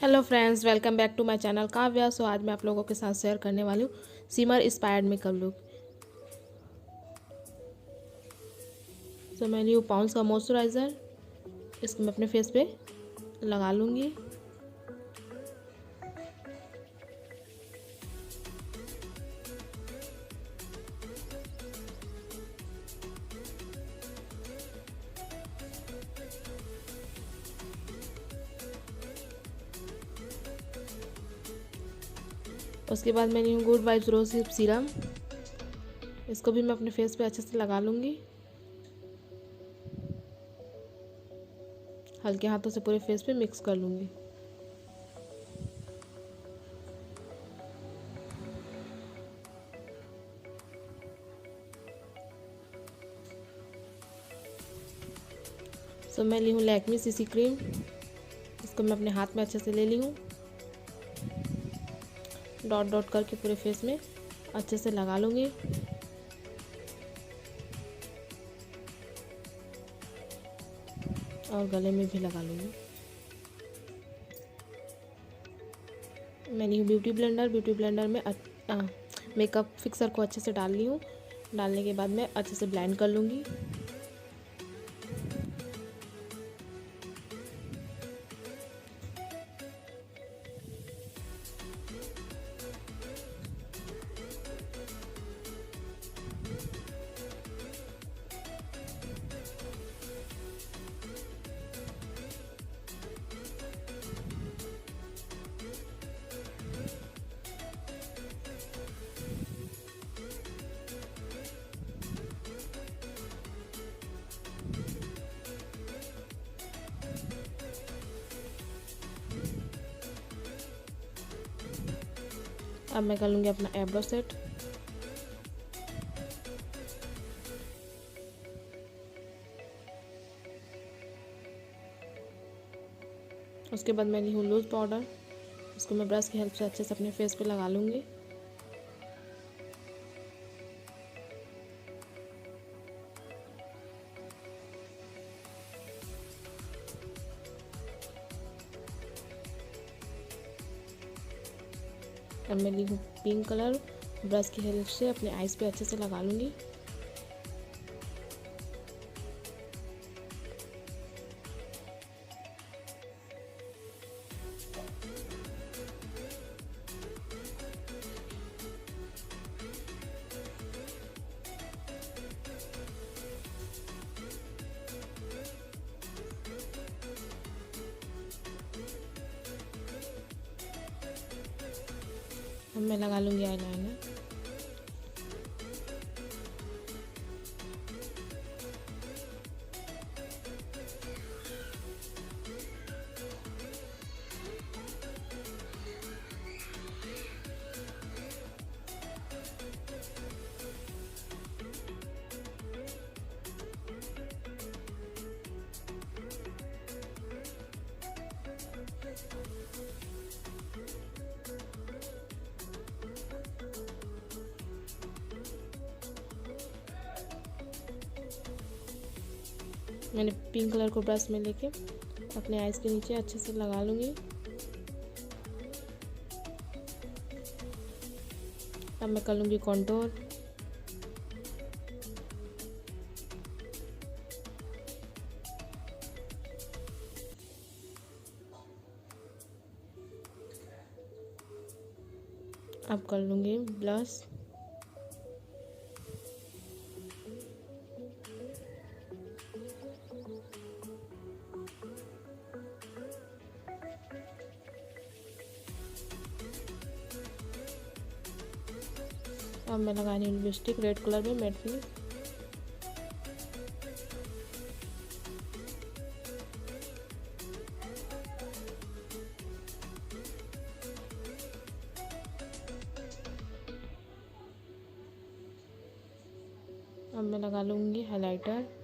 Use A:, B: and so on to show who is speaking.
A: Hello friends, welcome back to my channel Kavya. So आज मैं आप लोगों के साथ शेयर करने वाली हूँ सिमर इंस्पायर्ड मेकअप लुक। सो मैं ली हूँ पॉन्ड्स का मॉइस्चराइज़र। इसको मैं अपने फेस पे लगा लूँगी। उसके बाद मैं ली हूँ good vibes rose hip serum. इसको भी मैं अपने फेस पे अच्छे से लगा लूँगी। हल्के हाथों से पूरे फेस पे मिक्स कर लूँगी। सो मैं ली हूँ लैक्मे सीसी क्रीम। इसको मैं अपने हाथ में अच्छे से ले ली हूँ। डॉट डॉट करके पूरे फेस में अच्छे से लगा लूँगी। और गले में भी लगा लूँगी। मैंने ब्यूटी ब्लेंडर में मेकअप फिक्सर को अच्छे से डाल ली हूँ। डालने के बाद मैं अच्छे से ब्लेंड कर लूँगी। अब मैं कर लूँगी अपना एब्रो सेट। उसके बाद मैं ली हूँ लूज़ पाउडर। इसको मैं ब्रश की हेल्प से अच्छे से अपने फेस पे लगा लूँगी। अब मैं ली हूँ पिंक कलर। ब्रश की हेल्प से अपने आइज़ पे अच्छे से लगा लूँगी। अब मैं लगा लूँगी आईलाइनर। मैंने पिंक कलर को ब्रश में लेके अपने आइज़ के नीचे अच्छे से लगा लूँगी। अब मैं कर लूँगी कॉन्टोर। अब कर लूँगी ब्लश। अब मैं लगा रही हूँ लिपस्टिक रेड कलर में मैट फिनिश। अब मैं लगा लूँगी हाइलाइटर।